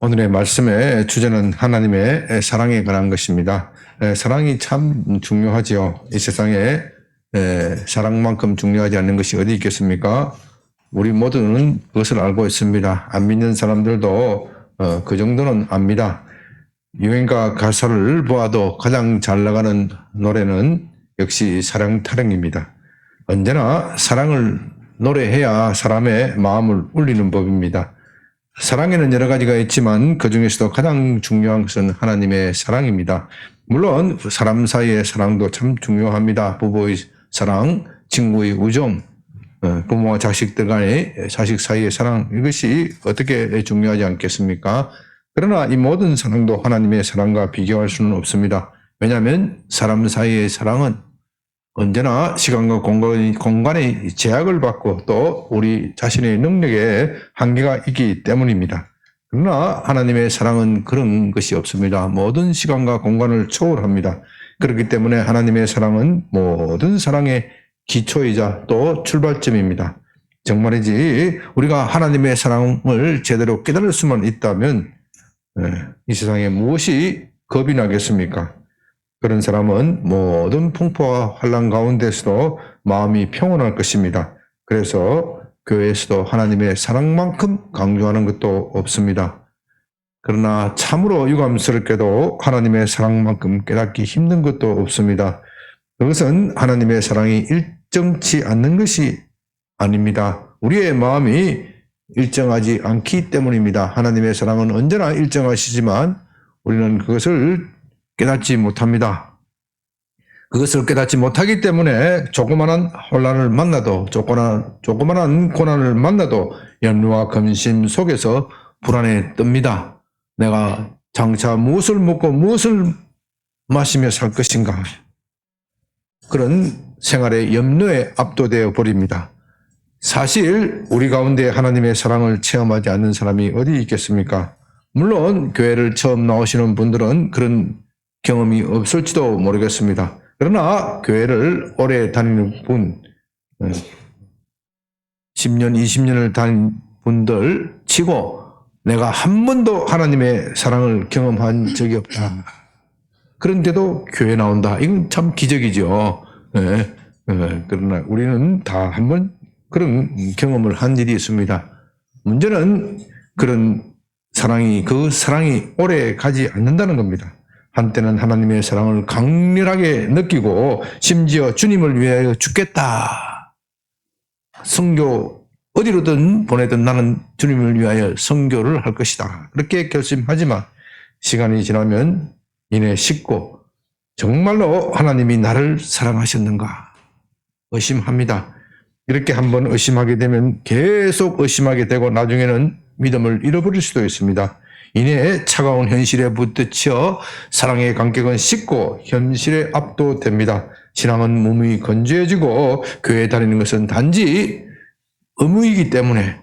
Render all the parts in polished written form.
오늘의 말씀의 주제는 하나님의 사랑에 관한 것입니다. 사랑이 참 중요하지요. 이 세상에 사랑만큼 중요하지 않는 것이 어디 있겠습니까? 우리 모두는 그것을 알고 있습니다. 안 믿는 사람들도 그 정도는 압니다. 유행가 가사를 보아도 가장 잘 나가는 노래는 역시 사랑 타령입니다. 언제나 사랑을 노래해야 사람의 마음을 울리는 법입니다. 사랑에는 여러 가지가 있지만 그 중에서도 가장 중요한 것은 하나님의 사랑입니다. 물론 사람 사이의 사랑도 참 중요합니다. 부부의 사랑, 친구의 우정, 부모와 자식들 간의 자식 사이의 사랑, 이것이 어떻게 중요하지 않겠습니까? 그러나 이 모든 사랑도 하나님의 사랑과 비교할 수는 없습니다. 왜냐하면 사람 사이의 사랑은 언제나 시간과 공간의 제약을 받고 또 우리 자신의 능력에 한계가 있기 때문입니다. 그러나 하나님의 사랑은 그런 것이 없습니다. 모든 시간과 공간을 초월합니다. 그렇기 때문에 하나님의 사랑은 모든 사랑의 기초이자 또 출발점입니다. 정말이지 우리가 하나님의 사랑을 제대로 깨달을 수만 있다면 이 세상에 무엇이 겁이 나겠습니까? 그런 사람은 모든 풍파와 환난 가운데서도 마음이 평온할 것입니다. 그래서 교회에서도 하나님의 사랑만큼 강조하는 것도 없습니다. 그러나 참으로 유감스럽게도 하나님의 사랑만큼 깨닫기 힘든 것도 없습니다. 그것은 하나님의 사랑이 일정치 않는 것이 아닙니다. 우리의 마음이 일정하지 않기 때문입니다. 하나님의 사랑은 언제나 일정하시지만 우리는 그것을 깨닫지 못합니다. 그것을 깨닫지 못하기 때문에 조그마한 혼란을 만나도 조그마한 고난을 만나도 염려와 근심 속에서 불안에 뜹니다. 내가 장차 무엇을 먹고 무엇을 마시며 살 것인가? 그런 생활의 염려에 압도되어 버립니다. 사실 우리 가운데 하나님의 사랑을 체험하지 않는 사람이 어디 있겠습니까? 물론 교회를 처음 나오시는 분들은 그런 경험이 없을지도 모르겠습니다. 그러나 교회를 오래 다니는 분, 10년, 20년을 다닌 분들 치고 내가 한 번도 하나님의 사랑을 경험한 적이 없다. 그런데도 교회 나온다. 이건 참 기적이죠. 그러나 우리는 다 한 번 그런 경험을 한 일이 있습니다. 문제는 그런 사랑이, 그 사랑이 오래 가지 않는다는 겁니다. 한때는 하나님의 사랑을 강렬하게 느끼고 심지어 주님을 위하여 죽겠다. 선교 어디로든 보내든 나는 주님을 위하여 선교를 할 것이다. 그렇게 결심하지만 시간이 지나면 이내 식고 정말로 하나님이 나를 사랑하셨는가 의심합니다. 이렇게 한번 의심하게 되면 계속 의심하게 되고 나중에는 믿음을 잃어버릴 수도 있습니다. 이내 차가운 현실에 붙드쳐 사랑의 간격은 식고 현실에 압도됩니다. 신앙은 몸이 건조해지고 교회에 다니는 것은 단지 의무이기 때문에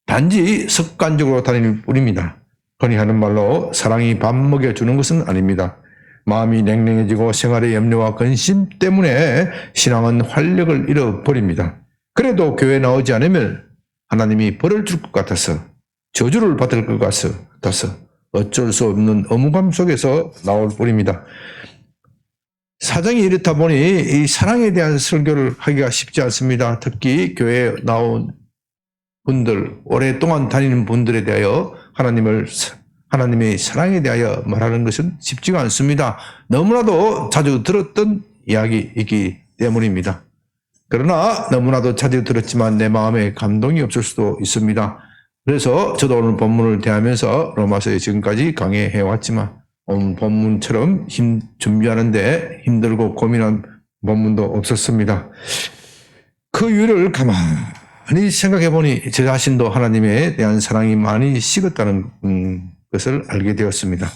단지 습관적으로 다니는 뿐입니다. 흔히 하는 말로 사랑이 밥 먹여주는 것은 아닙니다. 마음이 냉랭해지고 생활의 염려와 근심 때문에 신앙은 활력을 잃어버립니다. 그래도 교회에 나오지 않으면 하나님이 벌을 줄 것 같아서 저주를 받을 것 같아서 어쩔 수 없는 의무감 속에서 나올 뿐입니다. 사정이 이렇다 보니 이 사랑에 대한 설교를 하기가 쉽지 않습니다. 특히 교회에 나온 분들, 오랫동안 다니는 분들에 대하여 하나님의 사랑에 대하여 말하는 것은 쉽지가 않습니다. 너무나도 자주 들었던 이야기이기 때문입니다. 그러나 너무나도 자주 들었지만 내 마음에 감동이 없을 수도 있습니다. 그래서 저도 오늘 본문을 대하면서 로마서에 지금까지 강해해왔지만 오늘 본문처럼 준비하는데 힘들고 고민한 본문도 없었습니다. 그 이유를 가만히 생각해보니 제 자신도 하나님에 대한 사랑이 많이 식었다는 것을 알게 되었습니다.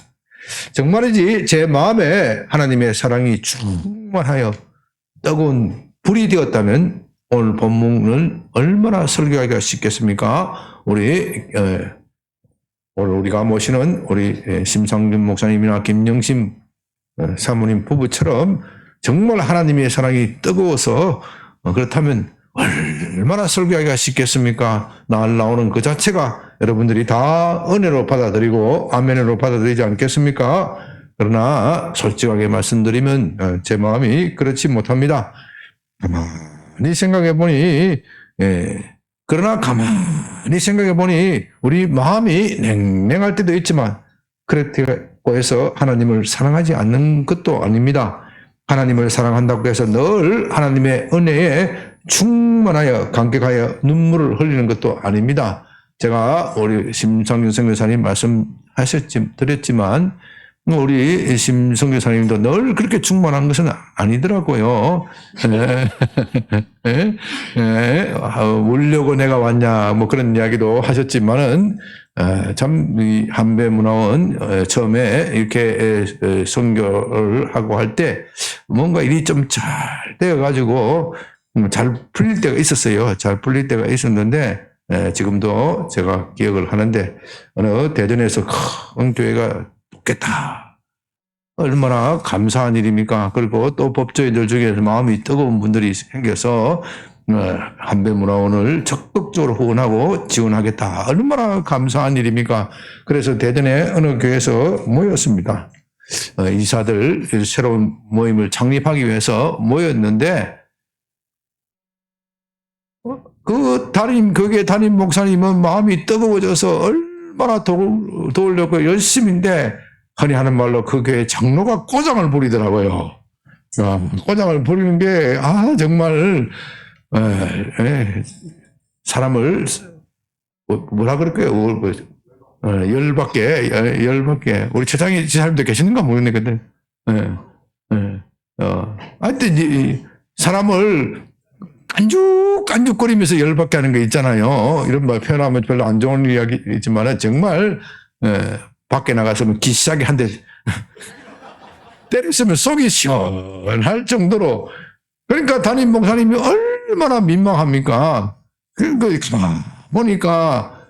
정말이지 제 마음에 하나님의 사랑이 충만하여 뜨거운 불이 되었다면 오늘 본문을 얼마나 설교하기가 쉽겠습니까? 오늘 우리가 모시는 우리 심상준 목사님이나 김영심 사모님 부부처럼 정말 하나님의 사랑이 뜨거워서 그렇다면 얼마나 설교하기가 쉽겠습니까? 날 나오는 그 자체가 여러분들이 다 은혜로 받아들이고 아멘으로 받아들이지 않겠습니까? 그러나 솔직하게 말씀드리면 제 마음이 그렇지 못합니다. 가만히 생각해 보니 그러나 가만히 생각해 보니 우리 마음이 냉랭할 때도 있지만 그렇다고 해서 하나님을 사랑하지 않는 것도 아닙니다. 하나님을 사랑한다고 해서 늘 하나님의 은혜에 충만하여 감격하여 눈물을 흘리는 것도 아닙니다. 제가 우리 심성균 선교사님 드렸지만 우리 심성교사님도 늘 그렇게 충만한 것은 아니더라고요. 울려고 내가 왔냐 뭐 그런 이야기도 하셨지만은 참 한배문화원 처음에 이렇게 선교를 하고 할 때 뭔가 일이 좀 잘 되어가지고 잘 풀릴 때가 있었어요. 잘 풀릴 때가 있었는데 지금도 제가 기억을 하는데 어느 대전에서 큰 교회가 붙겠다. 얼마나 감사한 일입니까? 그리고 또 법조인들 중에서 마음이 뜨거운 분들이 생겨서 한배문화원을 적극적으로 후원하고 지원하겠다. 얼마나 감사한 일입니까? 그래서 대전에 어느 교회에서 모였습니다. 이사들 새로운 모임을 창립하기 위해서 모였는데 거기에 담임 목사님은 마음이 뜨거워져서 얼마나 도우려고 열심인데 흔히 하는 말로 그 교회 장로가 꼬장을 부리더라고요. 꼬장을 부리는 게 정말 사람을 뭐라 그럴까요? 열받게 우리 최장희 지사님도 계시는가 모르겠는데 하여튼 사람을 깐죽거리면서 열받게 하는 거 있잖아요. 이런 말 표현하면 별로 안 좋은 이야기이지만 정말 밖에 나가서는 기시하게 한 대 때렸으면 속이 시원할 정도로. 그러니까 담임 목사님이 얼마나 민망합니까? 그러니까 보니까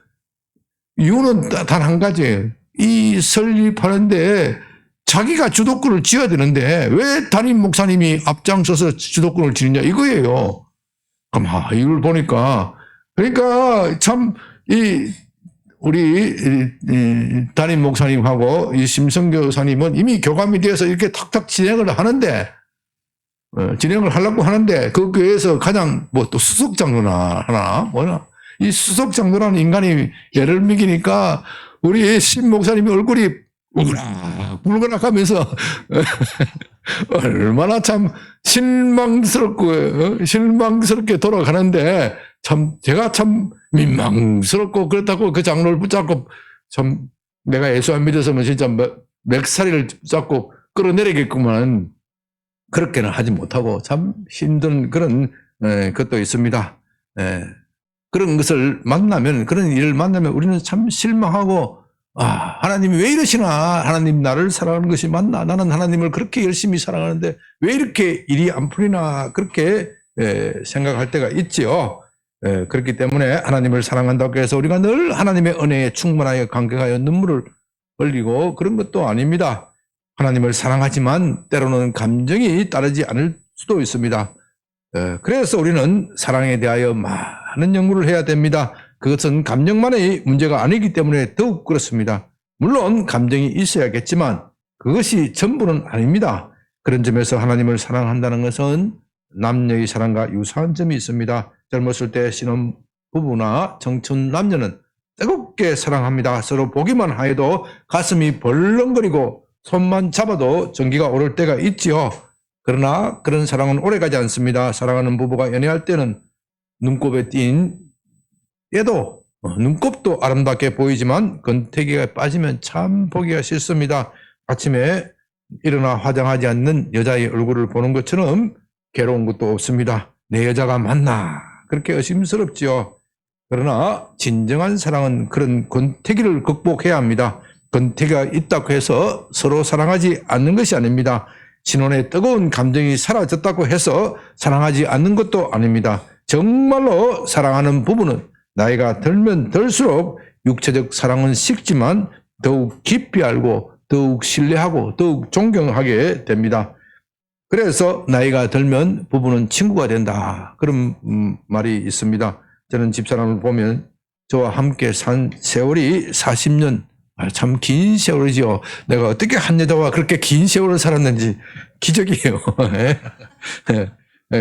이유는 단 한 가지예요. 이 설립하는데 자기가 주도권을 쥐어야 되는데 왜 담임 목사님이 앞장서서 주도권을 쥐느냐 이거예요. 그럼 이걸 보니까 그러니까 참 우리 담임 목사님하고 이 심성교사님은 이미 교감이 되어서 이렇게 탁탁 진행을 하는데 진행을 하려고 하는데 그 교회에서 가장 또 수석장로나 하나 뭐나 이 수석장로라는 인간이 예를 미기니까 우리 심 목사님이 얼굴이 울거락 하면서 얼마나 참 실망스럽게 돌아가는데 제가 참 민망스럽고 그렇다고 그 장로를 붙잡고 참 내가 예수 안 믿어서면 진짜 맥살이를 잡고 끌어내리겠구만. 그렇게는 하지 못하고 참 힘든 그런 것도 있습니다. 그런 것을 만나면 그런 일을 만나면 우리는 참 실망하고 하나님이 왜 이러시나? 하나님 나를 사랑하는 것이 맞나? 나는 하나님을 그렇게 열심히 사랑하는데 왜 이렇게 일이 안 풀리나? 그렇게 생각할 때가 있지요. 그렇기 때문에 하나님을 사랑한다고 해서 우리가 늘 하나님의 은혜에 충만하여 감격하여 눈물을 흘리고 그런 것도 아닙니다. 하나님을 사랑하지만 때로는 감정이 따르지 않을 수도 있습니다. 그래서 우리는 사랑에 대하여 많은 연구를 해야 됩니다. 그것은 감정만의 문제가 아니기 때문에 더욱 그렇습니다. 물론 감정이 있어야겠지만 그것이 전부는 아닙니다. 그런 점에서 하나님을 사랑한다는 것은 남녀의 사랑과 유사한 점이 있습니다. 젊었을 때 신혼부부나 청춘 남녀는 뜨겁게 사랑합니다. 서로 보기만 해도 가슴이 벌렁거리고 손만 잡아도 전기가 오를 때가 있지요. 그러나 그런 사랑은 오래가지 않습니다. 사랑하는 부부가 연애할 때는 눈곱에 띈 얘도 눈곱도 아름답게 보이지만 건태기가 빠지면 참 보기가 싫습니다. 아침에 일어나 화장하지 않는 여자의 얼굴을 보는 것처럼 괴로운 것도 없습니다. 내 여자가 맞나? 그렇게 의심스럽지요. 그러나 진정한 사랑은 그런 권태기를 극복해야 합니다. 권태기가 있다고 해서 서로 사랑하지 않는 것이 아닙니다. 신혼의 뜨거운 감정이 사라졌다고 해서 사랑하지 않는 것도 아닙니다. 정말로 사랑하는 부부는 나이가 들면 들수록 육체적 사랑은 식지만 더욱 깊이 알고 더욱 신뢰하고 더욱 존경하게 됩니다. 그래서 나이가 들면 부부는 친구가 된다. 그런 말이 있습니다. 저는 집사람을 보면 저와 함께 산 세월이 40년, 참 긴 세월이죠. 내가 어떻게 한 여자와 그렇게 긴 세월을 살았는지 기적이에요.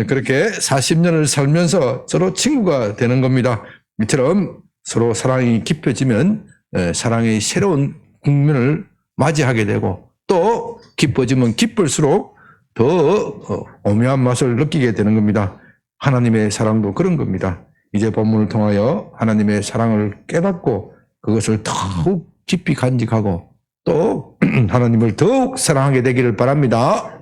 그렇게 40년을 살면서 서로 친구가 되는 겁니다. 이처럼 서로 사랑이 깊어지면 사랑의 새로운 국면을 맞이하게 되고, 또 깊어지면 깊을수록 더 오묘한 맛을 느끼게 되는 겁니다. 하나님의 사랑도 그런 겁니다. 이제 본문을 통하여 하나님의 사랑을 깨닫고 그것을 더욱 깊이 간직하고 또 하나님을 더욱 사랑하게 되기를 바랍니다.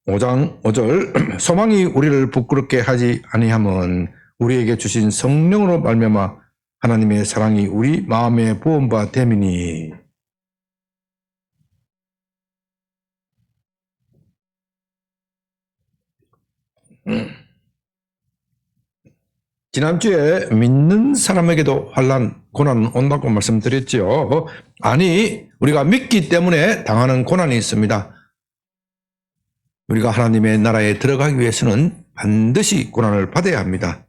5장 5절 소망이 우리를 부끄럽게 하지 아니함은 우리에게 주신 성령으로 말미암아 하나님의 사랑이 우리 마음에 부은 바 됨이니. 지난주에 믿는 사람에게도 환난, 고난은 온다고 말씀드렸죠. 아니, 우리가 믿기 때문에 당하는 고난이 있습니다. 우리가 하나님의 나라에 들어가기 위해서는 반드시 고난을 받아야 합니다.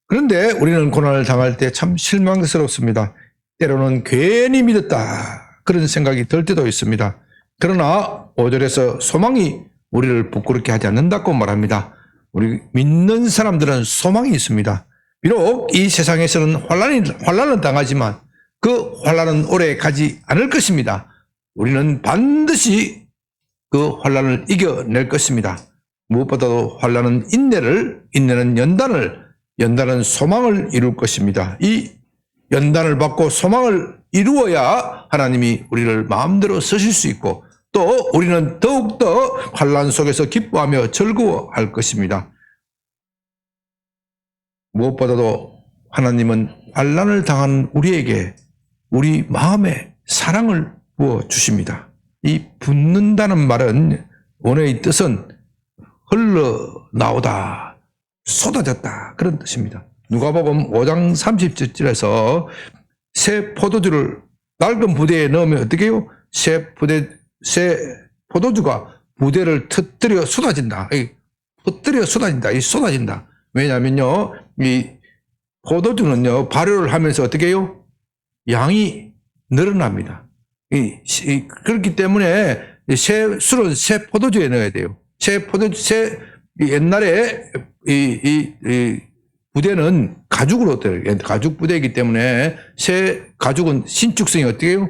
그런데 우리는 고난을 당할 때 참 실망스럽습니다. 때로는 괜히 믿었다, 그런 생각이 들 때도 있습니다. 그러나 5절에서 소망이 우리를 부끄럽게 하지 않는다고 말합니다. 우리 믿는 사람들은 소망이 있습니다. 비록 이 세상에서는 환난을 당하지만 그 환난은 오래 가지 않을 것입니다. 우리는 반드시 그 환난을 이겨낼 것입니다. 무엇보다도 환난은 인내는 연단은 소망을 이룰 것입니다. 이 연단을 받고 소망을 이루어야 하나님이 우리를 마음대로 쓰실 수 있고, 또 우리는 더욱더 환난 속에서 기뻐하며 즐거워할 것입니다. 무엇보다도 하나님은 환난을 당한 우리에게 우리 마음에 사랑을 부어 주십니다. 이 붓는다는 말은 원어의 뜻은 흘러나오다, 쏟아졌다, 그런 뜻입니다. 누가복음 5장 30절에서 새 포도주를 낡은 부대에 넣으면 어떻게 해요? 새 포도주가 부대를 터뜨려 쏟아진다. 이 쏟아진다. 왜냐하면요, 이 포도주는요, 발효를 하면서 어떻게 해요? 양이 늘어납니다. 그렇기 때문에 술은 새 포도주에 넣어야 돼요. 옛날에 이 부대는 가죽으로 돼요. 가죽 부대이기 때문에 새 가죽은 신축성이 어떻게 해요?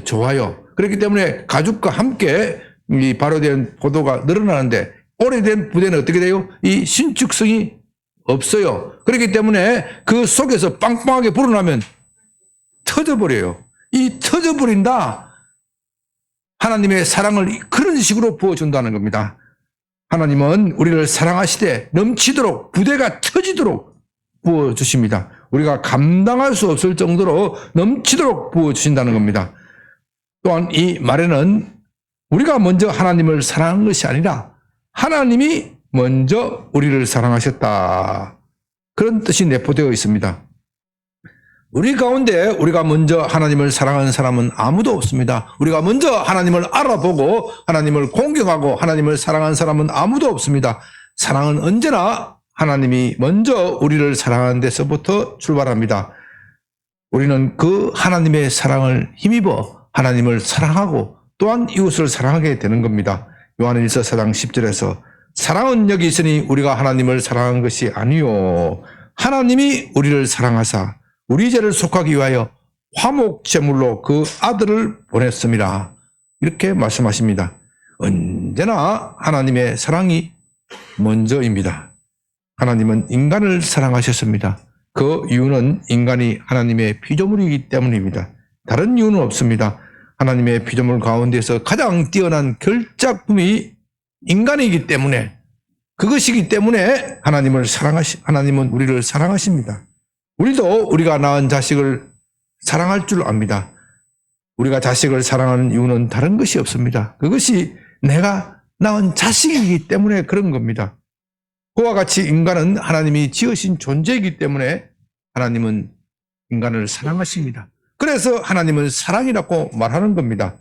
좋아요. 그렇기 때문에 가죽과 함께 이 발효된 포도가 늘어나는데, 오래된 부대는 어떻게 돼요? 이 신축성이 없어요. 그렇기 때문에 그 속에서 빵빵하게 불어나면 터져버려요. 이 터져버린다, 하나님의 사랑을 그런 식으로 부어준다는 겁니다. 하나님은 우리를 사랑하시되 넘치도록, 부대가 터지도록 부어주십니다. 우리가 감당할 수 없을 정도로 넘치도록 부어주신다는 겁니다. 또한 이 말에는 우리가 먼저 하나님을 사랑한 것이 아니라 하나님이 먼저 우리를 사랑하셨다, 그런 뜻이 내포되어 있습니다. 우리 가운데 우리가 먼저 하나님을 사랑하는 사람은 아무도 없습니다. 우리가 먼저 하나님을 알아보고 하나님을 공경하고 하나님을 사랑하는 사람은 아무도 없습니다. 사랑은 언제나 하나님이 먼저 우리를 사랑하는 데서부터 출발합니다. 우리는 그 하나님의 사랑을 힘입어 하나님을 사랑하고 또한 이웃을 사랑하게 되는 겁니다. 요한일서 4장 10절에서 사랑은 여기 있으니 우리가 하나님을 사랑한 것이 아니요 하나님이 우리를 사랑하사 우리 죄를 속하기 위하여 화목 제물로 그 아들을 보냈습니다. 이렇게 말씀하십니다. 언제나 하나님의 사랑이 먼저입니다. 하나님은 인간을 사랑하셨습니다. 그 이유는 인간이 하나님의 피조물이기 때문입니다. 다른 이유는 없습니다. 하나님의 피조물 가운데서 가장 뛰어난 결작품이 인간이기 때문에, 그것이기 때문에 하나님은 우리를 사랑하십니다. 우리도 우리가 낳은 자식을 사랑할 줄 압니다. 우리가 자식을 사랑하는 이유는 다른 것이 없습니다. 그것이 내가 낳은 자식이기 때문에 그런 겁니다. 그와 같이 인간은 하나님이 지으신 존재이기 때문에 하나님은 인간을 사랑하십니다. 그래서 하나님은 사랑이라고 말하는 겁니다.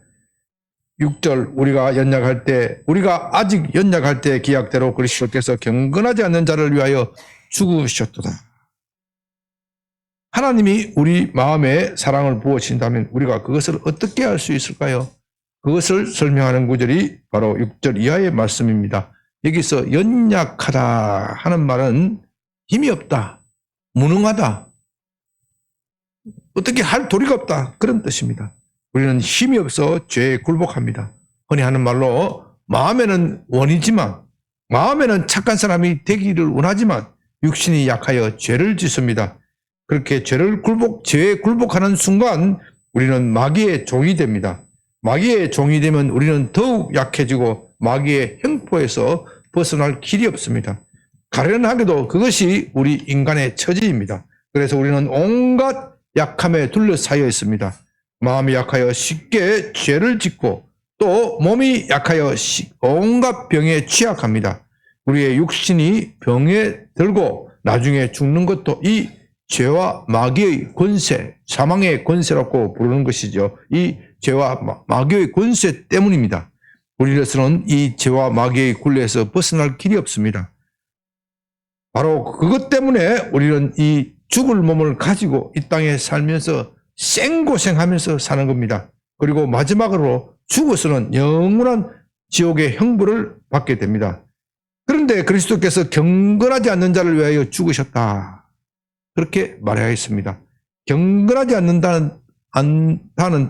6절 우리가 연약할 때, 우리가 아직 연약할 때 기약대로 그리스도께서 경건하지 않는 자를 위하여 죽으셨도다. 하나님이 우리 마음에 사랑을 부어주신다면 우리가 그것을 어떻게 할 수 있을까요? 그것을 설명하는 구절이 바로 6절 이하의 말씀입니다. 여기서 연약하다 하는 말은 힘이 없다, 무능하다, 어떻게 할 도리가 없다, 그런 뜻입니다. 우리는 힘이 없어 죄에 굴복합니다. 흔히 하는 말로 마음에는 원이지만, 마음에는 착한 사람이 되기를 원하지만 육신이 약하여 죄를 짓습니다. 그렇게 죄에 굴복하는 순간 우리는 마귀의 종이 됩니다. 마귀의 종이 되면 우리는 더욱 약해지고 마귀의 형포에서 벗어날 길이 없습니다. 가련하게도 그것이 우리 인간의 처지입니다. 그래서 우리는 온갖 약함에 둘러싸여 있습니다. 마음이 약하여 쉽게 죄를 짓고 또 몸이 약하여 온갖 병에 취약합니다. 우리의 육신이 병에 들고 나중에 죽는 것도 이 죄와 마귀의 권세, 사망의 권세라고 부르는 것이죠. 이 죄와 마귀의 권세 때문입니다. 우리로서는 이 죄와 마귀의 굴레에서 벗어날 길이 없습니다. 바로 그것 때문에 우리는 이 죽을 몸을 가지고 이 땅에 살면서 생고생하면서 사는 겁니다. 그리고 마지막으로 죽어서는 영원한 지옥의 형벌을 받게 됩니다. 그런데 그리스도께서 경건하지 않는 자를 위하여 죽으셨다, 그렇게 말하였습니다. 경건하지 않는다는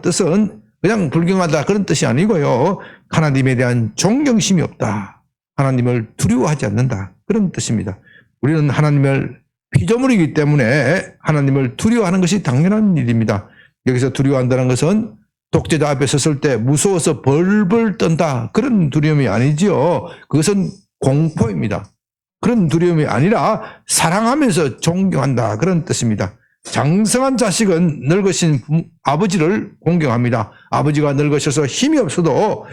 뜻은 그냥 불경하다 그런 뜻이 아니고요. 하나님에 대한 존경심이 없다, 하나님을 두려워하지 않는다, 그런 뜻입니다. 우리는 하나님을 피조물이기 때문에 하나님을 두려워하는 것이 당연한 일입니다. 여기서 두려워한다는 것은 독재자 앞에 섰을 때 무서워서 벌벌 떤다, 그런 두려움이 아니지요. 그것은 공포입니다. 그런 두려움이 아니라 사랑하면서 존경한다, 그런 뜻입니다. 장성한 자식은 늙으신 아버지를 공경합니다. 아버지가 늙으셔서 힘이 없어도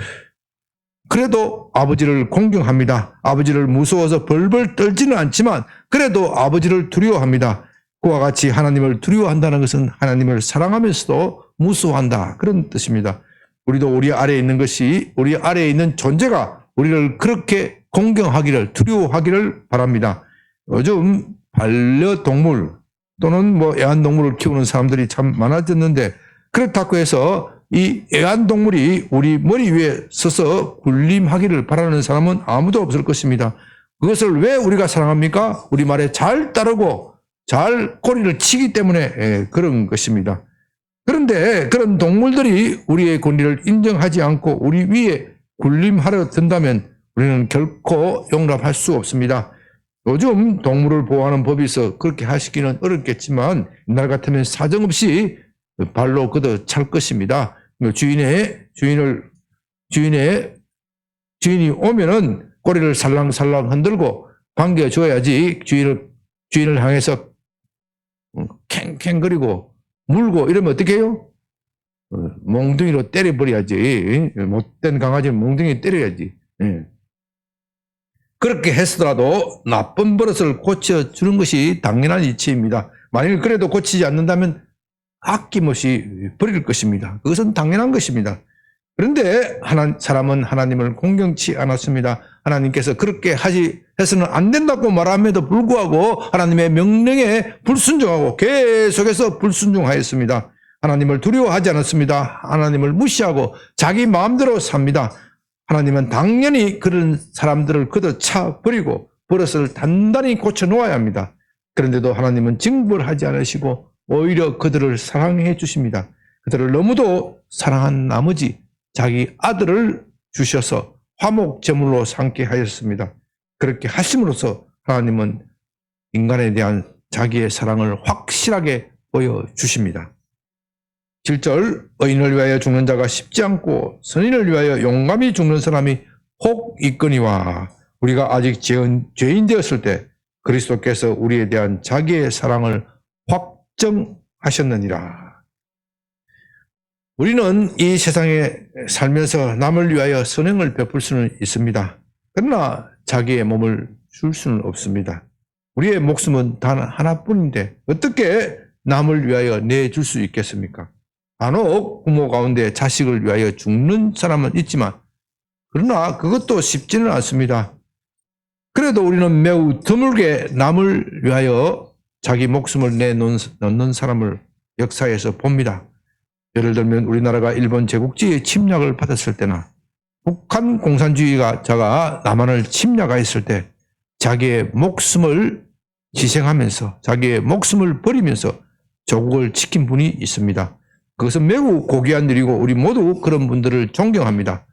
그래도 아버지를 공경합니다. 아버지를 무서워서 벌벌 떨지는 않지만 그래도 아버지를 두려워합니다. 그와 같이 하나님을 두려워한다는 것은 하나님을 사랑하면서도 무서워한다, 그런 뜻입니다. 우리도 우리 아래에 있는 것이, 우리 아래에 있는 존재가 우리를 그렇게 공경하기를, 두려워하기를 바랍니다. 요즘 반려동물 또는 애완동물을 키우는 사람들이 참 많아졌는데, 그렇다고 해서 이 애완동물이 우리 머리 위에 서서 군림하기를 바라는 사람은 아무도 없을 것입니다. 그것을 왜 우리가 사랑합니까? 우리 말에 잘 따르고 잘 꼬리를 치기 때문에 그런 것입니다. 그런데 그런 동물들이 우리의 권리를 인정하지 않고 우리 위에 군림하려 든다면 우리는 결코 용납할 수 없습니다. 요즘 동물을 보호하는 법이 있어 그렇게 하시기는 어렵겠지만 옛날 같으면 사정없이 발로 걷어 찰 것입니다. 주인이 오면은 꼬리를 살랑살랑 흔들고 반겨줘야지 주인을 향해서 캥캥거리고 물고 이러면 어떻게 해요? 몽둥이로 때려버려야지. 못된 강아지는 몽둥이 때려야지. 그렇게 했더라도 나쁜 버릇을 고쳐주는 것이 당연한 이치입니다. 만일 그래도 고치지 않는다면 아낌없이 버릴 것입니다. 그것은 당연한 것입니다. 그런데 사람은 하나님을 공경치 않았습니다. 하나님께서 그렇게 해서는 안 된다고 말함에도 불구하고 하나님의 명령에 불순종하고 계속해서 불순종하였습니다. 하나님을 두려워하지 않았습니다. 하나님을 무시하고 자기 마음대로 삽니다. 하나님은 당연히 그런 사람들을 걷어차 버리고 버릇을 단단히 고쳐놓아야 합니다. 그런데도 하나님은 징벌하지 않으시고 오히려 그들을 사랑해 주십니다. 그들을 너무도 사랑한 나머지 자기 아들을 주셔서 화목제물로 삼게 하였습니다. 그렇게 하심으로써 하나님은 인간에 대한 자기의 사랑을 확실하게 보여주십니다. 7절 의인을 위하여 죽는 자가 쉽지 않고 선인을 위하여 용감히 죽는 사람이 혹 있거니와 우리가 아직 죄인 되었을 때 그리스도께서 우리에 대한 자기의 사랑을 확정하셨느니라. 우리는 이 세상에 살면서 남을 위하여 선행을 베풀 수는 있습니다. 그러나 자기의 몸을 줄 수는 없습니다. 우리의 목숨은 단 하나뿐인데 어떻게 남을 위하여 내줄 수 있겠습니까? 간혹 부모 가운데 자식을 위하여 죽는 사람은 있지만 그러나 그것도 쉽지는 않습니다. 그래도 우리는 매우 드물게 남을 위하여 자기 목숨을 내놓는 사람을 역사에서 봅니다. 예를 들면 우리나라가 일본 제국주의의 침략을 받았을 때나 북한 공산주의자가 남한을 침략하였을 때 자기의 목숨을 희생하면서 자기의 목숨을 버리면서 조국을 지킨 분이 있습니다. 그것은 매우 고귀한 일이고 우리 모두 그런 분들을 존경합니다.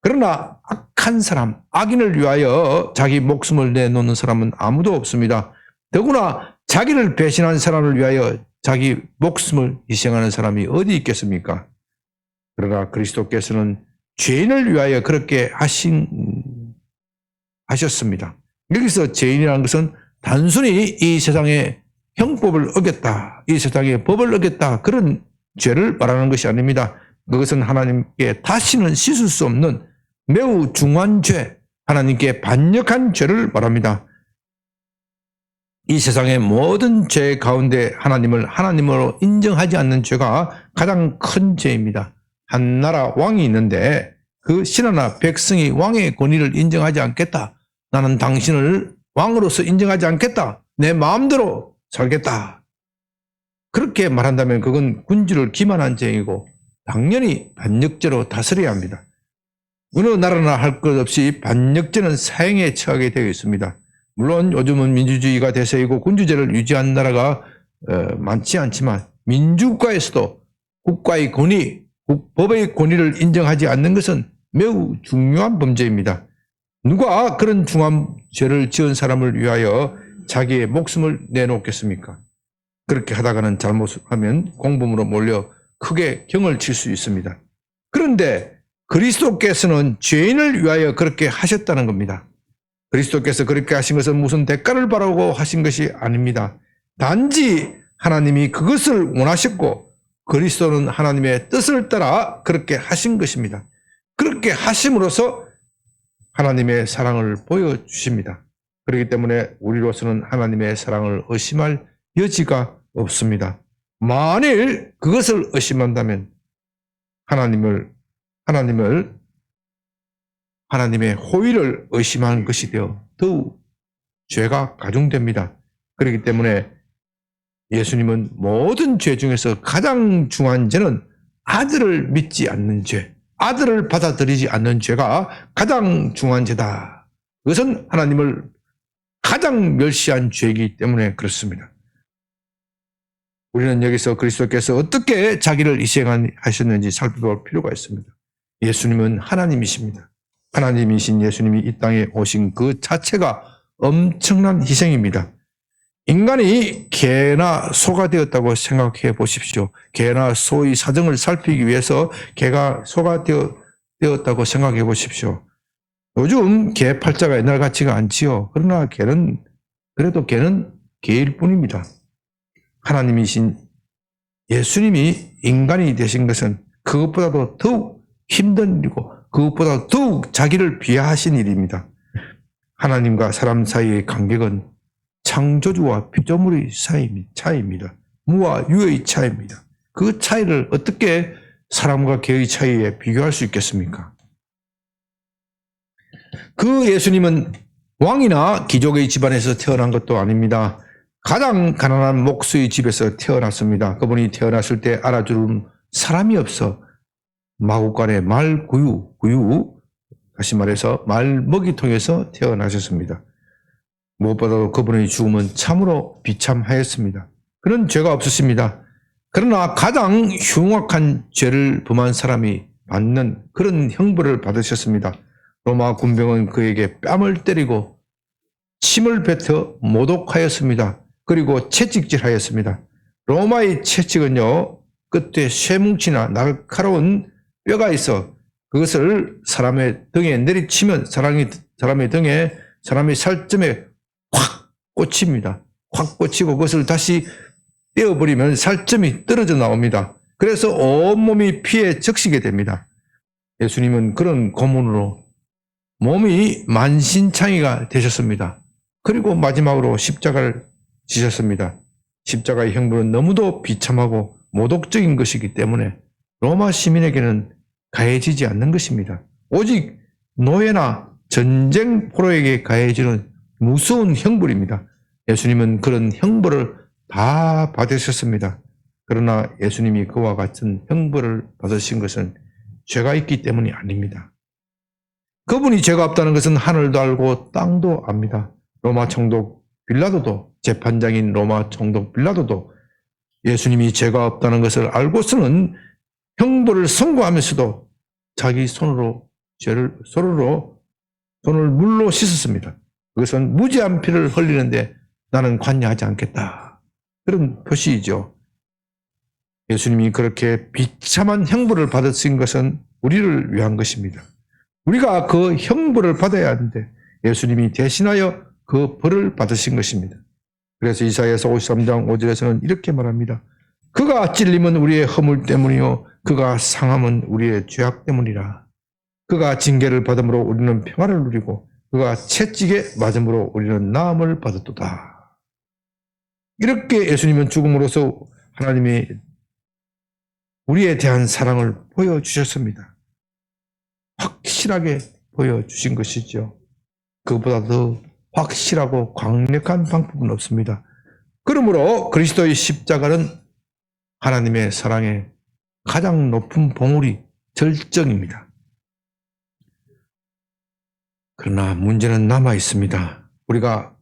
그러나 악한 사람, 악인을 위하여 자기 목숨을 내놓는 사람은 아무도 없습니다. 더구나 자기를 배신한 사람을 위하여 자기 목숨을 희생하는 사람이 어디 있겠습니까? 그러나 그리스도께서는 죄인을 위하여 그렇게 하셨습니다. 여기서 죄인이라는 것은 단순히 이 세상의 형법을 어겼다, 이 세상의 법을 어겼다 그런 죄를 말하는 것이 아닙니다. 그것은 하나님께 다시는 씻을 수 없는 매우 중한 죄, 하나님께 반역한 죄를 말합니다. 이 세상의 모든 죄 가운데 하나님을 하나님으로 인정하지 않는 죄가 가장 큰 죄입니다. 한 나라 왕이 있는데 그 신하나 백성이 왕의 권위를 인정하지 않겠다. 나는 당신을 왕으로서 인정하지 않겠다. 내 마음대로 살겠다. 그렇게 말한다면 그건 군주를 기만한 죄이고 당연히 반역죄로 다스려야 합니다. 어느 나라나 할 것 없이 반역죄는 사형에 처하게 되어 있습니다. 물론 요즘은 민주주의가 대세이고 군주제를 유지한 나라가 많지 않지만 민주국가에서도 국가의 권위, 법의 권위를 인정하지 않는 것은 매우 중요한 범죄입니다. 누가 그런 중한 죄를 지은 사람을 위하여 자기의 목숨을 내놓겠습니까? 그렇게 하다가는 잘못하면 공범으로 몰려 크게 경을 칠 수 있습니다. 그런데 그리스도께서는 죄인을 위하여 그렇게 하셨다는 겁니다. 그리스도께서 그렇게 하신 것은 무슨 대가를 바라고 하신 것이 아닙니다. 단지 하나님이 그것을 원하셨고 그리스도는 하나님의 뜻을 따라 그렇게 하신 것입니다. 그렇게 하심으로써 하나님의 사랑을 보여주십니다. 그렇기 때문에 우리로서는 하나님의 사랑을 의심할 여지가 없습니다. 만일 그것을 의심한다면 하나님의 호의를 의심하는 것이 되어 더욱 죄가 가중됩니다. 그렇기 때문에 예수님은 모든 죄 중에서 가장 중요한 죄는 아들을 믿지 않는 죄, 아들을 받아들이지 않는 죄가 가장 중요한 죄다. 그것은 하나님을 가장 멸시한 죄이기 때문에 그렇습니다. 우리는 여기서 그리스도께서 어떻게 자기를 희생하셨는지 살펴볼 필요가 있습니다. 예수님은 하나님이십니다. 하나님이신 예수님이 이 땅에 오신 그 자체가 엄청난 희생입니다. 인간이 개나 소가 되었다고 생각해 보십시오. 개나 소의 사정을 살피기 위해서 개가 소가 되었다고 생각해 보십시오. 요즘 개 팔자가 옛날 같지가 않지요. 그러나 그래도 개는 개일 뿐입니다. 하나님이신 예수님이 인간이 되신 것은 그것보다도 더욱 힘든 일이고 그것보다 더욱 자기를 비하하신 일입니다. 하나님과 사람 사이의 간격은 창조주와 피조물의 차이입니다. 무와 유의 차이입니다. 그 차이를 어떻게 사람과 개의 차이에 비교할 수 있겠습니까? 그 예수님은 왕이나 귀족의 집안에서 태어난 것도 아닙니다. 가장 가난한 목수의 집에서 태어났습니다. 그분이 태어났을 때 알아주는 사람이 없어 마구간에 다시 말해서 말 먹이통에서 태어나셨습니다. 무엇보다도 그분의 죽음은 참으로 비참하였습니다. 그런 죄가 없으십니다. 그러나 가장 흉악한 죄를 범한 사람이 받는 그런 형벌을 받으셨습니다. 로마 군병은 그에게 뺨을 때리고 침을 뱉어 모독하였습니다. 그리고 채찍질하였습니다. 로마의 채찍은요, 끝에 쇠뭉치나 날카로운 뼈가 있어 그것을 사람의 등에 내리치면 사람의 등에 사람의 살점에 확 꽂힙니다. 확 꽂히고 그것을 다시 떼어버리면 살점이 떨어져 나옵니다. 그래서 온몸이 피에 적시게 됩니다. 예수님은 그런 고문으로 몸이 만신창이가 되셨습니다. 그리고 마지막으로 십자가를 지셨습니다. 십자가의 형벌은 너무도 비참하고 모독적인 것이기 때문에 로마 시민에게는 가해지지 않는 것입니다. 오직 노예나 전쟁 포로에게 가해지는 무서운 형벌입니다. 예수님은 그런 형벌을 다 받으셨습니다. 그러나 예수님이 그와 같은 형벌을 받으신 것은 죄가 있기 때문이 아닙니다. 그분이 죄가 없다는 것은 하늘도 알고 땅도 압니다. 로마 총독 빌라도도, 재판장인 로마 총독 빌라도도 예수님이 죄가 없다는 것을 알고서는 형벌을 선고하면서도 자기 손으로 손을 물로 씻었습니다. 그것은 무죄한 피를 흘리는데 나는 관여하지 않겠다. 그런 표시이죠. 예수님이 그렇게 비참한 형벌을 받으신 것은 우리를 위한 것입니다. 우리가 그 형벌을 받아야 하는데 예수님이 대신하여 그 벌을 받으신 것입니다. 그래서 이사야서 53장 5절에서는 이렇게 말합니다. 그가 찔림은 우리의 허물 때문이요 그가 상함은 우리의 죄악 때문이라. 그가 징계를 받음으로 우리는 평화를 누리고 그가 채찍에 맞음으로 우리는 나음을 받았도다. 이렇게 예수님은 죽음으로써 하나님이 우리에 대한 사랑을 보여주셨습니다. 확실하게 보여주신 것이죠. 그보다 더 확실하고 강력한 방법은 없습니다. 그러므로 그리스도의 십자가는 하나님의 사랑의 가장 높은 봉우리, 절정입니다. 그러나 문제는 남아 있습니다. 우리가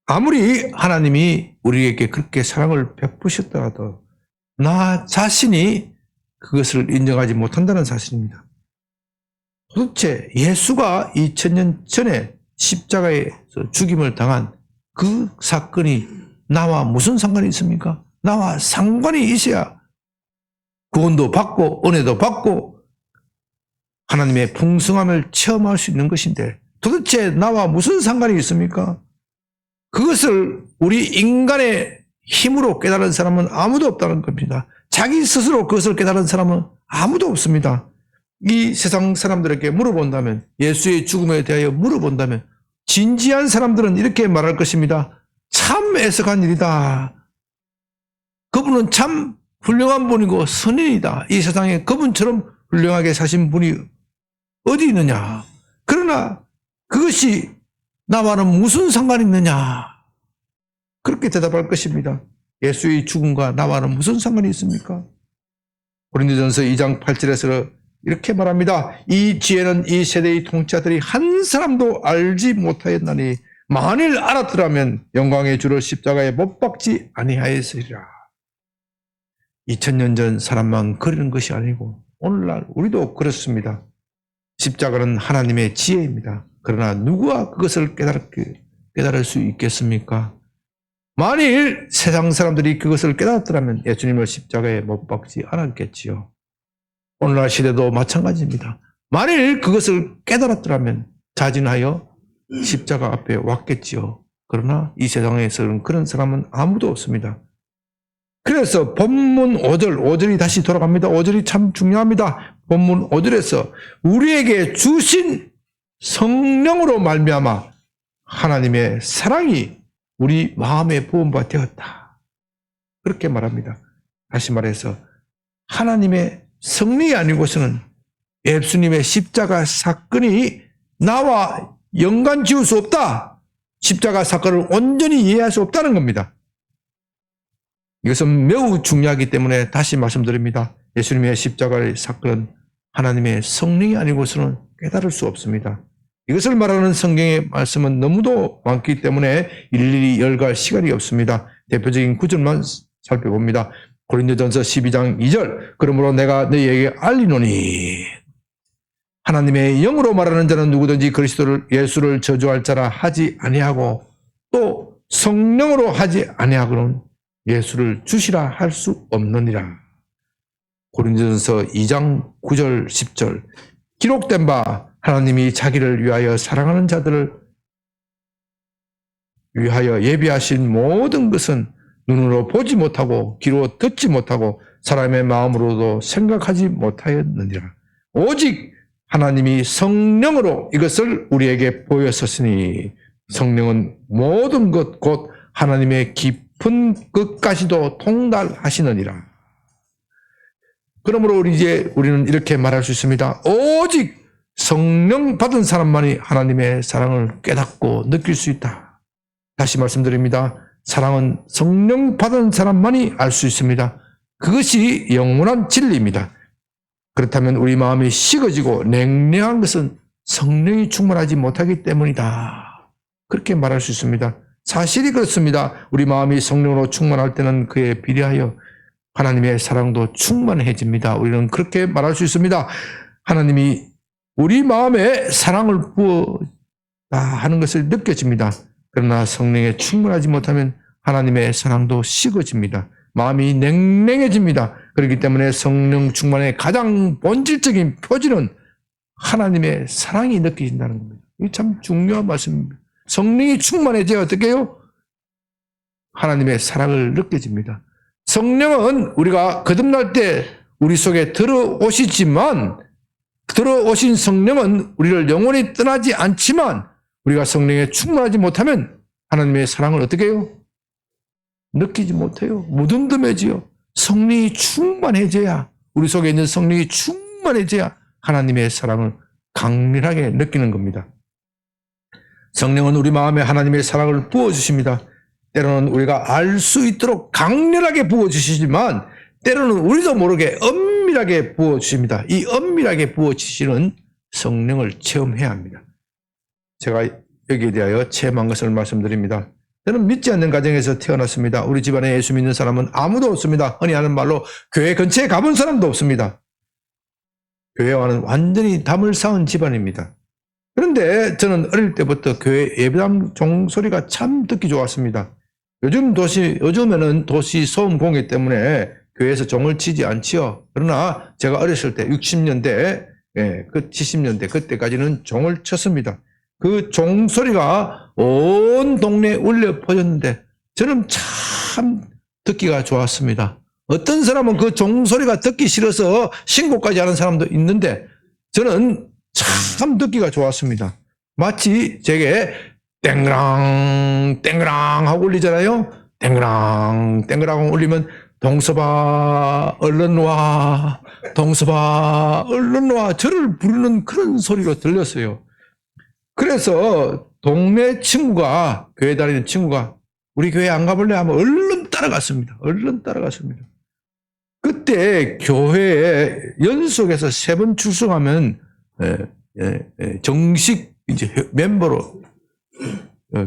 아무리 하나님이 우리에게 그렇게 사랑을 베푸셨더라도 나 자신이 그것을 인정하지 못한다는 사실입니다. 도대체 예수가 2000년 전에 십자가에서 죽임을 당한 그 사건이 나와 무슨 상관이 있습니까? 나와 상관이 있어야 구원도 받고 은혜도 받고 하나님의 풍성함을 체험할 수 있는 것인데 도대체 나와 무슨 상관이 있습니까? 그것을 우리 인간의 힘으로 깨달은 사람은 아무도 없다는 겁니다. 자기 스스로 그것을 깨달은 사람은 아무도 없습니다. 이 세상 사람들에게 물어본다면, 예수의 죽음에 대하여 물어본다면 진지한 사람들은 이렇게 말할 것입니다. 참 애석한 일이다. 그분은 참 훌륭한 분이고 선인이다. 이 세상에 그분처럼 훌륭하게 사신 분이 어디 있느냐. 그러나 그것이 나와는 무슨 상관이 있느냐. 그렇게 대답할 것입니다. 예수의 죽음과 나와는 무슨 상관이 있습니까? 고린도전서 2장 8절에서 이렇게 말합니다. 이 지혜는 이 세대의 통치자들이 한 사람도 알지 못하였나니 만일 알았더라면 영광의 주를 십자가에 못 박지 아니하였으리라. 2000년 전 사람만 그러는 것이 아니고 오늘날 우리도 그렇습니다. 십자가는 하나님의 지혜입니다. 그러나 누구가 그것을 깨달을 수 있겠습니까? 만일 세상 사람들이 그것을 깨달았더라면 예수님을 십자가에 못 박지 않았겠지요. 오늘날 시대도 마찬가지입니다. 만일 그것을 깨달았더라면 자진하여 십자가 앞에 왔겠지요. 그러나 이 세상에서는 그런 사람은 아무도 없습니다. 그래서 본문 5절이 다시 돌아갑니다. 5절이 참 중요합니다. 본문 5절에서 우리에게 주신 성령으로 말미암아 하나님의 사랑이 우리 마음에 부음바 되었다. 그렇게 말합니다. 다시 말해서 하나님의 성령이 아니고서는 예수님의 십자가 사건이 나와 연관 지을 수 없다. 십자가 사건을 온전히 이해할 수 없다는 겁니다. 이것은 매우 중요하기 때문에 다시 말씀드립니다. 예수님의 십자가의 사건은 하나님의 성령이 아니고서는 깨달을 수 없습니다. 이것을 말하는 성경의 말씀은 너무도 많기 때문에 일일이 열갈 시간이 없습니다. 대표적인 구절만 살펴봅니다. 고린도전서 12장 2절 그러므로 내가 너희에게 알리노니 하나님의 영으로 말하는 자는 누구든지 그리스도를 예수를 저주할 자라 하지 아니하고 또 성령으로 하지 아니하고는 예수를 주시라 할 수 없느니라. 고린도전서 2장 9절 10절 기록된 바 하나님이 자기를 위하여 사랑하는 자들을 위하여 예비하신 모든 것은 눈으로 보지 못하고 귀로 듣지 못하고 사람의 마음으로도 생각하지 못하였느니라. 오직 하나님이 성령으로 이것을 우리에게 보였었으니 성령은 모든 것 곧 하나님의 깊은 것까지도 통달하시느니라. 그러므로 우리는 이렇게 말할 수 있습니다. 오직 성령 받은 사람만이 하나님의 사랑을 깨닫고 느낄 수 있다. 다시 말씀드립니다. 사랑은 성령 받은 사람만이 알 수 있습니다. 그것이 영원한 진리입니다. 그렇다면 우리 마음이 식어지고 냉랭한 것은 성령이 충만하지 못하기 때문이다. 그렇게 말할 수 있습니다. 사실이 그렇습니다. 우리 마음이 성령으로 충만할 때는 그에 비례하여 하나님의 사랑도 충만해집니다. 우리는 그렇게 말할 수 있습니다. 하나님이 우리 마음에 사랑을 부어 하는 것을 느껴집니다. 그러나 성령에 충만하지 못하면 하나님의 사랑도 식어집니다. 마음이 냉랭해집니다. 그렇기 때문에 성령 충만의 가장 본질적인 표지는 하나님의 사랑이 느껴진다는 겁니다. 이게 참 중요한 말씀입니다. 성령이 충만해져야 어떻게 해요? 하나님의 사랑을 느껴집니다. 성령은 우리가 거듭날 때 우리 속에 들어오시지만 들어오신 성령은 우리를 영원히 떠나지 않지만 우리가 성령에 충만하지 못하면 하나님의 사랑을 어떻게 해요? 느끼지 못해요. 무덤덤해지요. 성령이 충만해져야 우리 속에 있는 성령이 충만해져야 하나님의 사랑을 강렬하게 느끼는 겁니다. 성령은 우리 마음에 하나님의 사랑을 부어주십니다. 때로는 우리가 알 수 있도록 강렬하게 부어주시지만 때로는 우리도 모르게 엄밀하게 부어주십니다. 이 엄밀하게 부어주시는 성령을 체험해야 합니다. 제가 여기에 대하여 체험한 것을 말씀드립니다. 저는 믿지 않는 가정에서 태어났습니다. 우리 집안에 예수 믿는 사람은 아무도 없습니다. 흔히 하는 말로 교회 근처에 가본 사람도 없습니다. 교회와는 완전히 담을 쌓은 집안입니다. 그런데 저는 어릴 때부터 교회 예배당 종소리가 참 듣기 좋았습니다. 요즘에는 도시 소음 공해 때문에 교회에서 종을 치지 않지요. 그러나 제가 어렸을 때 60년대, 그 70년대 그때까지는 종을 쳤습니다. 그 종소리가 온 동네에 울려 퍼졌는데 저는 참 듣기가 좋았습니다. 어떤 사람은 그 종소리가 듣기 싫어서 신고까지 하는 사람도 있는데 저는 참 듣기가 좋았습니다. 마치 제게 땡그랑 땡그랑 하고 울리잖아요. 땡그랑 땡그랑 울리면 동서봐 얼른 와, 동서봐 얼른 와, 저를 부르는 그런 소리가 들렸어요. 그래서 동네 친구가, 교회 다니는 친구가 우리 교회 안 가볼래 하면 얼른 따라갔습니다. 얼른 따라갔습니다. 그때 교회에 연속해서 3번 출석하면 정식 이제 멤버로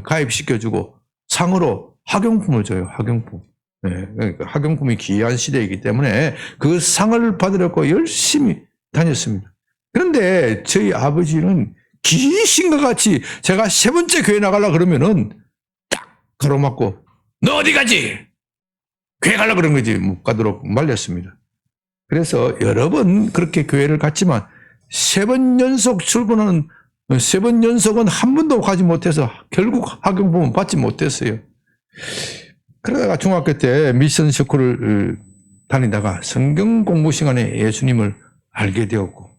가입시켜주고 상으로 학용품을 줘요. 학용품. 그러니까 학용품이 귀한 시대이기 때문에 그 상을 받으려고 열심히 다녔습니다. 그런데 저희 아버지는 귀신과 같이 제가 3번째 교회 나가려고 그러면은 딱 가로막고 너 어디 가지? 교회 가려고 그런 거지. 못 가도록 말렸습니다. 그래서 여러 번 그렇게 교회를 갔지만 3번 연속 출근은 3번 연속은 한 번도 가지 못해서 결국 학용품은 받지 못했어요. 그러다가 중학교 때 미션 스쿨을 다니다가 성경 공부 시간에 예수님을 알게 되었고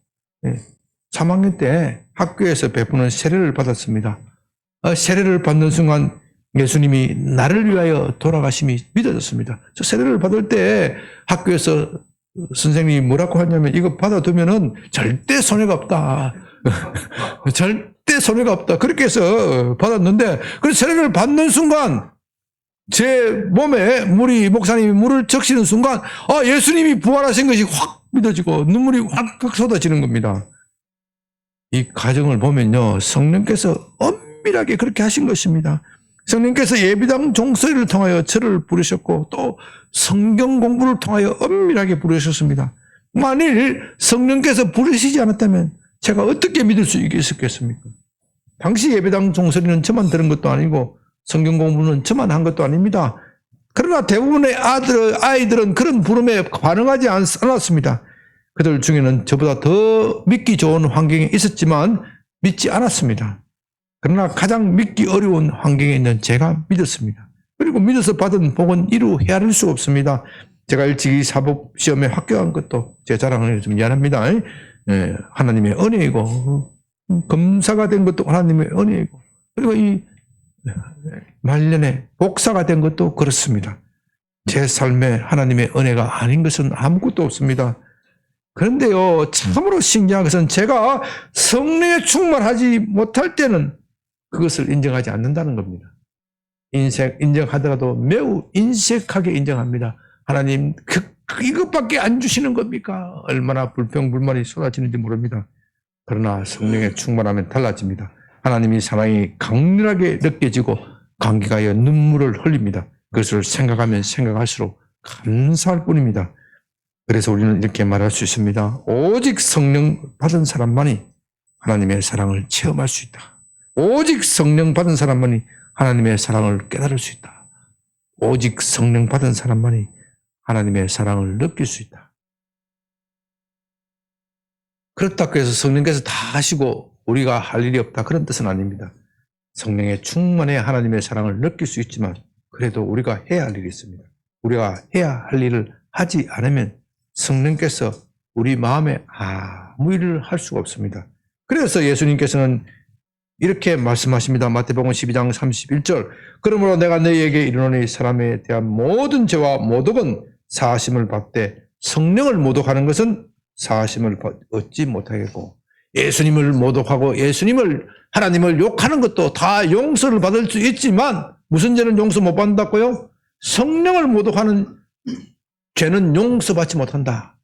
3학년 때 학교에서 베푸는 세례를 받았습니다. 세례를 받는 순간 예수님이 나를 위하여 돌아가심이 믿어졌습니다. 저 세례를 받을 때 학교에서 선생님이 뭐라고 하냐면 이거 받아두면은 절대 손해가 없다. 절대 손해가 없다. 그렇게 해서 받았는데 그 세례를 받는 순간 제 몸에 목사님이 물을 적시는 순간 예수님이 부활하신 것이 확 믿어지고 눈물이 확 쏟아지는 겁니다. 이 과정을 보면요, 성령께서 엄밀하게 그렇게 하신 것입니다. 성령께서 예배당 종소리를 통하여 저를 부르셨고 또 성경 공부를 통하여 엄밀하게 부르셨습니다. 만일 성령께서 부르시지 않았다면 제가 어떻게 믿을 수 있겠습니까? 당시 예배당 종소리는 저만 들은 것도 아니고 성경 공부는 저만 한 것도 아닙니다. 그러나 대부분의 아이들은 그런 부름에 반응하지 않았습니다. 그들 중에는 저보다 더 믿기 좋은 환경에 있었지만 믿지 않았습니다. 그러나 가장 믿기 어려운 환경에 있는 제가 믿었습니다. 그리고 믿어서 받은 복은 이루 헤아릴 수 없습니다. 제가 일찍이 사법시험에 합격한 것도 제 자랑을 좀 미안합니다. 하나님의 은혜이고 검사가 된 것도 하나님의 은혜이고 그리고 이 말년에 복사가 된 것도 그렇습니다. 제 삶에 하나님의 은혜가 아닌 것은 아무것도 없습니다. 그런데요, 참으로 신기한 것은 제가 성령에 충만하지 못할 때는 그것을 인정하지 않는다는 겁니다. 인정하더라도 매우 인색하게 인정합니다. 하나님, 이것밖에 안 주시는 겁니까? 얼마나 불평불만이 쏟아지는지 모릅니다. 그러나 성령에 충만하면 달라집니다. 하나님이 사랑이 강렬하게 느껴지고 감격하여 눈물을 흘립니다. 그것을 생각하면 생각할수록 감사할 뿐입니다. 그래서 우리는 이렇게 말할 수 있습니다. 오직 성령 받은 사람만이 하나님의 사랑을 체험할 수 있다. 오직 성령 받은 사람만이 하나님의 사랑을 깨달을 수 있다. 오직 성령 받은 사람만이 하나님의 사랑을 느낄 수 있다. 그렇다고 해서 성령께서 다 하시고 우리가 할 일이 없다, 그런 뜻은 아닙니다. 성령의 충만해 하나님의 사랑을 느낄 수 있지만 그래도 우리가 해야 할 일이 있습니다. 우리가 해야 할 일을 하지 않으면 성령께서 우리 마음에 아무 일을 할 수가 없습니다. 그래서 예수님께서는 이렇게 말씀하십니다. 마태복음 12장 31절. 그러므로 내가 너희에게 이르노니 사람에 대한 모든 죄와 모독은 사하심을 받되 성령을 모독하는 것은 사하심을 얻지 못하겠고, 예수님을 모독하고 예수님을, 하나님을 욕하는 것도 다 용서를 받을 수 있지만 무슨 죄는 용서 못 받는다고요? 성령을 모독하는 죄는 용서받지 못한다.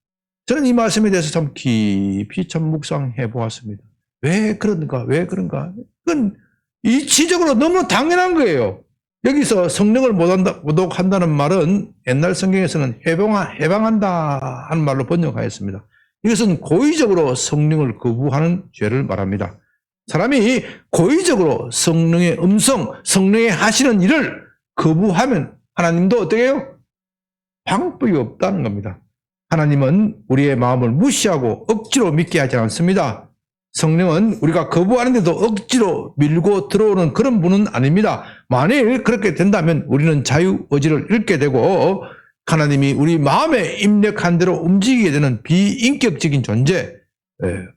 저는 이 말씀에 대해서 참 깊이 참 묵상해 보았습니다. 왜 그런가? 왜 그런가? 그건 이치적으로 너무 당연한 거예요. 여기서 성령을 모독한다는 말은 옛날 성경에서는 해방한다 하는 말로 번역하였습니다. 이것은 고의적으로 성령을 거부하는 죄를 말합니다. 사람이 고의적으로 성령의 음성, 성령의 하시는 일을 거부하면 하나님도 어떻게 해요? 방법이 없다는 겁니다. 하나님은 우리의 마음을 무시하고 억지로 믿게 하지 않습니다. 성령은 우리가 거부하는데도 억지로 밀고 들어오는 그런 분은 아닙니다. 만일 그렇게 된다면 우리는 자유의지를 잃게 되고 하나님이 우리 마음에 입력한 대로 움직이게 되는 비인격적인 존재,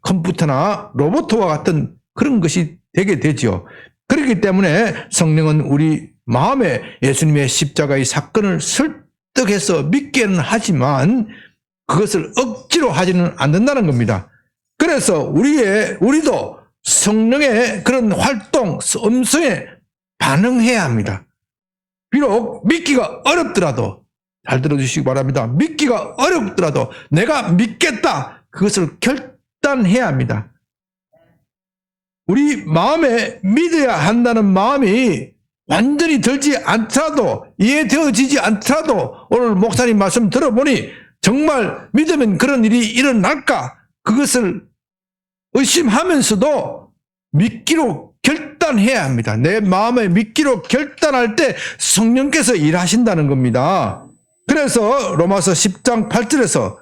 컴퓨터나 로봇과 같은 그런 것이 되게 되지요. 그렇기 때문에 성령은 우리 마음에 예수님의 십자가의 사건을 설득해서 믿게는 하지만 그것을 억지로 하지는 않는다는 겁니다. 그래서 우리도 성령의 그런 활동, 음성에 반응해야 합니다. 비록 믿기가 어렵더라도, 잘 들어주시기 바랍니다. 믿기가 어렵더라도 내가 믿겠다, 그것을 결단해야 합니다. 우리 마음에 믿어야 한다는 마음이 완전히 들지 않더라도, 이해되어지지 않더라도 오늘 목사님 말씀 들어보니 정말 믿으면 그런 일이 일어날까? 그것을 의심하면서도 믿기로 결단해야 합니다. 내 마음에 믿기로 결단할 때 성령께서 일하신다는 겁니다. 그래서 로마서 10장 8절에서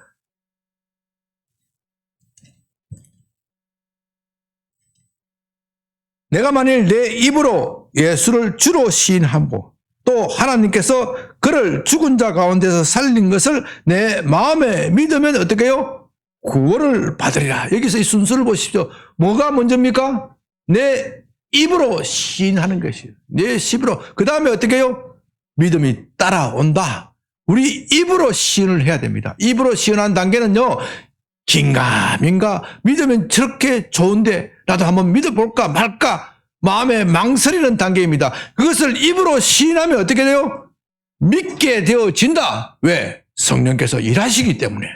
내가 만일 내 입으로 예수를 주로 시인하고 또 하나님께서 그를 죽은 자 가운데서 살린 것을 내 마음에 믿으면 어떻게 해요? 구원을 받으리라. 여기서 이 순서를 보십시오. 뭐가 먼저입니까? 내 입으로 시인하는 것이에요. 내 입으로. 그 다음에 어떻게 해요? 믿음이 따라온다. 우리 입으로 시인을 해야 됩니다. 입으로 시인한 단계는요, 긴가민가 믿으면 저렇게 좋은데 나도 한번 믿어볼까 말까 마음에 망설이는 단계입니다. 그것을 입으로 시인하면 어떻게 돼요? 믿게 되어진다. 왜? 성령께서 일하시기 때문에.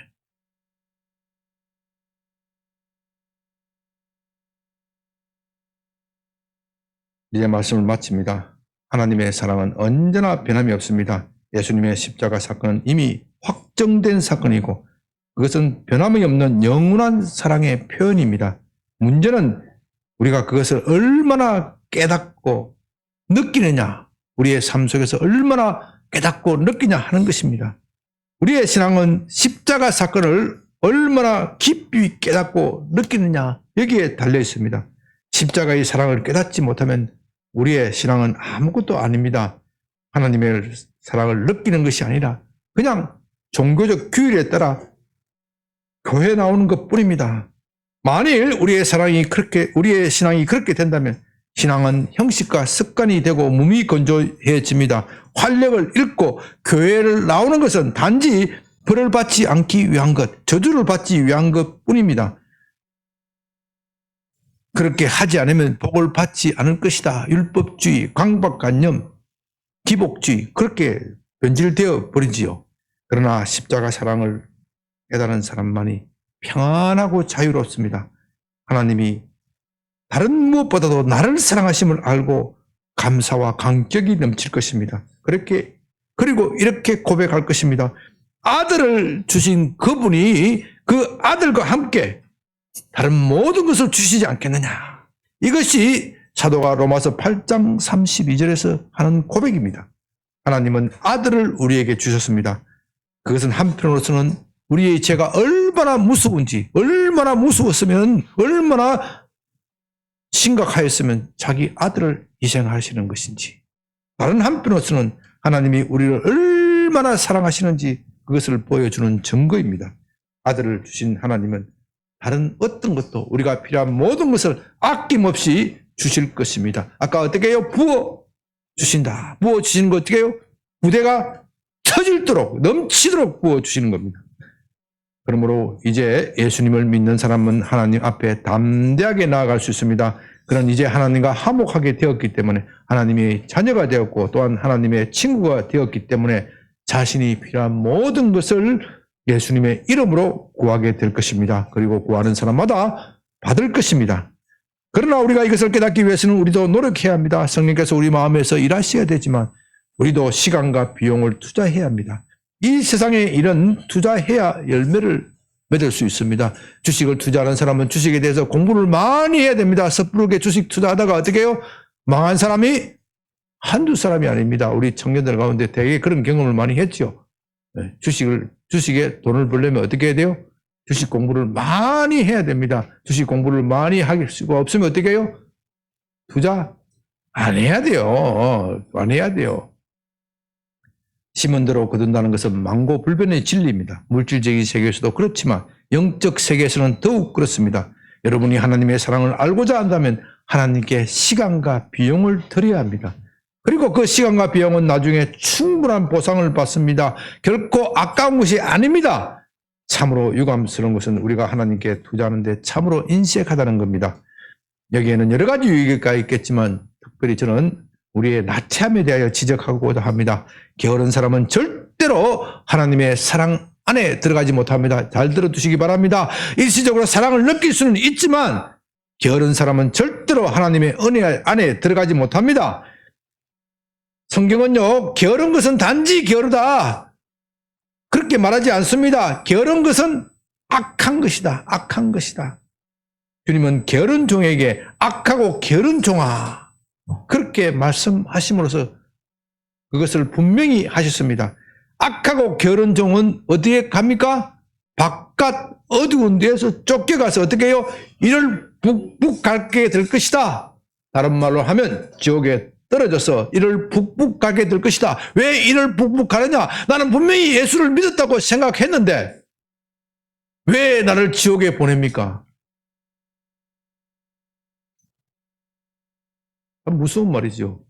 이제 말씀을 마칩니다. 하나님의 사랑은 언제나 변함이 없습니다. 예수님의 십자가 사건은 이미 확정된 사건이고 그것은 변함이 없는 영원한 사랑의 표현입니다. 문제는 우리가 그것을 얼마나 깨닫고 느끼느냐, 우리의 삶 속에서 얼마나 깨닫고 느끼냐 하는 것입니다. 우리의 신앙은 십자가 사건을 얼마나 깊이 깨닫고 느끼느냐, 여기에 달려 있습니다. 십자가의 사랑을 깨닫지 못하면 우리의 신앙은 아무것도 아닙니다. 하나님의 사랑을 느끼는 것이 아니라 그냥 종교적 규율에 따라 교회 나오는 것 뿐입니다. 만일 우리의 신앙이 그렇게 된다면 신앙은 형식과 습관이 되고 몸이 건조해집니다. 활력을 잃고 교회를 나오는 것은 단지 벌을 받지 않기 위한 것, 저주를 받지 위한 것 뿐입니다. 그렇게 하지 않으면 복을 받지 않을 것이다. 율법주의, 강박관념, 기복주의, 그렇게 변질되어 버리지요. 그러나 십자가 사랑을 깨달은 사람만이 평안하고 자유롭습니다. 하나님이 다른 무엇보다도 나를 사랑하심을 알고 감사와 감격이 넘칠 것입니다. 그리고 이렇게 고백할 것입니다. 아들을 주신 그분이 그 아들과 함께 다른 모든 것을 주시지 않겠느냐. 이것이 사도가 로마서 8장 32절에서 하는 고백입니다. 하나님은 아들을 우리에게 주셨습니다. 그것은 한편으로서는 우리의 죄가 얼마나 무서운지, 얼마나 무서웠으면, 얼마나 심각하였으면 자기 아들을 희생하시는 것인지, 다른 한편으로서는 하나님이 우리를 얼마나 사랑하시는지 그것을 보여주는 증거입니다. 아들을 주신 하나님은 다른 어떤 것도 우리가 필요한 모든 것을 아낌없이 주실 것입니다. 아까 어떻게 해요? 부어 주신다. 부어 주시는 거 어떻게 해요? 부대가 터질도록, 넘치도록 부어 주시는 겁니다. 그러므로 이제 예수님을 믿는 사람은 하나님 앞에 담대하게 나아갈 수 있습니다. 그런 이제 하나님과 화목하게 되었기 때문에 하나님의 자녀가 되었고 또한 하나님의 친구가 되었기 때문에 자신이 필요한 모든 것을 예수님의 이름으로 구하게 될 것입니다. 그리고 구하는 사람마다 받을 것입니다. 그러나 우리가 이것을 깨닫기 위해서는 우리도 노력해야 합니다. 성령께서 우리 마음에서 일하셔야 되지만 우리도 시간과 비용을 투자해야 합니다. 이 세상에 일은 투자해야 열매를 맺을 수 있습니다. 주식을 투자하는 사람은 주식에 대해서 공부를 많이 해야 됩니다. 섣부르게 주식 투자하다가 어떻게 해요? 망한 사람이 한두 사람이 아닙니다. 우리 청년들 가운데 되게 그런 경험을 많이 했죠. 주식에 돈을 벌려면 어떻게 해야 돼요? 주식 공부를 많이 해야 됩니다. 주식 공부를 많이 할 수가 없으면 어떻게 해요? 투자 안 해야 돼요. 안 해야 돼요. 심은 대로 거둔다는 것은 만고불변의 진리입니다. 물질적인 세계에서도 그렇지만 영적 세계에서는 더욱 그렇습니다. 여러분이 하나님의 사랑을 알고자 한다면 하나님께 시간과 비용을 드려야 합니다. 그리고 그 시간과 비용은 나중에 충분한 보상을 받습니다. 결코 아까운 것이 아닙니다. 참으로 유감스러운 것은 우리가 하나님께 투자하는데 참으로 인색하다는 겁니다. 여기에는 여러 가지 유익가 있겠지만 특별히 저는 우리의 나태함에 대하여 지적하고자 합니다. 게으른 사람은 절대로 하나님의 사랑 안에 들어가지 못합니다. 잘 들어두시기 바랍니다. 일시적으로 사랑을 느낄 수는 있지만 게으른 사람은 절대로 하나님의 은혜 안에 들어가지 못합니다. 성경은요, 게으른 것은 단지 게으르다 그렇게 말하지 않습니다. 게으른 것은 악한 것이다. 악한 것이다. 주님은 게으른 종에게 악하고 게으른 종아 그렇게 말씀하심으로써 그것을 분명히 하셨습니다. 악하고 게으른 종은 어디에 갑니까? 바깥 어두운 데에서 쫓겨가서 어떻게 해요? 이를 북북 가게 될 것이다. 다른 말로 하면 지옥에 떨어져서 이를 북북 가게 될 것이다. 왜 이를 북북 가느냐? 나는 분명히 예수를 믿었다고 생각했는데 왜 나를 지옥에 보냅니까? 무서운 말이죠.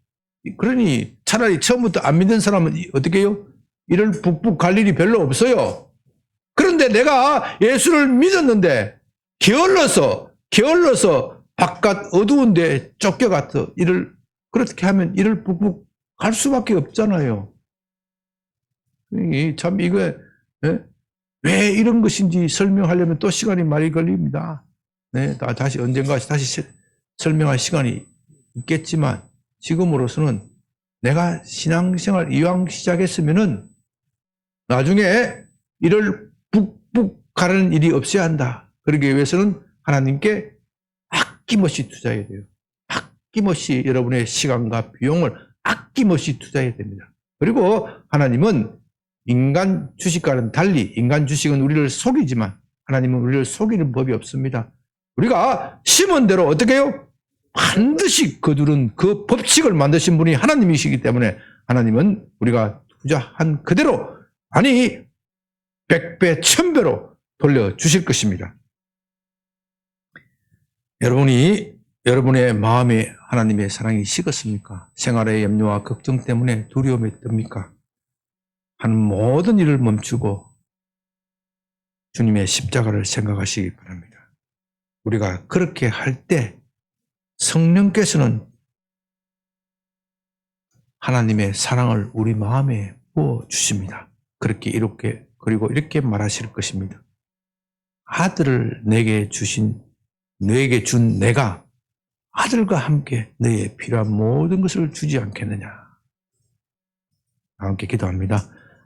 그러니 차라리 처음부터 안 믿는 사람은 어떻게 해요? 이를 북북 갈 일이 별로 없어요. 그런데 내가 예수를 믿었는데 게을러서 바깥 어두운 데 쫓겨가서 그렇게 하면 이를 북북 갈 수밖에 없잖아요. 참 이거 왜 이런 것인지 설명하려면 또 시간이 많이 걸립니다. 네, 다시 언젠가 다시 설명할 시간이 있겠지만 지금으로서는 내가 신앙생활 이왕 시작했으면은 나중에 이를 북북 가는 일이 없어야 한다. 그러기 위해서는 하나님께 아낌없이 투자해야 돼요. 아낌없이 여러분의 시간과 비용을 아낌없이 투자해야 됩니다. 그리고 하나님은 인간 주식과는 달리 인간 주식은 우리를 속이지만 하나님은 우리를 속이는 법이 없습니다. 우리가 심은 대로 어떻게 해요? 반드시 거두는 그 법칙을 만드신 분이 하나님이시기 때문에 하나님은 우리가 투자한 그대로 아니 100배, 1000배로 돌려주실 것입니다. 여러분의 마음에 하나님의 사랑이 식었습니까? 생활의 염려와 걱정 때문에 두려움이 듭니까? 하는 모든 일을 멈추고 주님의 십자가를 생각하시기 바랍니다. 우리가 그렇게 할 때 성령께서는 하나님의 사랑을 우리 마음에 부어 주십니다. 그리고 이렇게 말하실 것입니다. 아들을 내게 준 내가 아들과 함께 너의 필요한 모든 것을 주지 않겠느냐. 함께 기도합니다.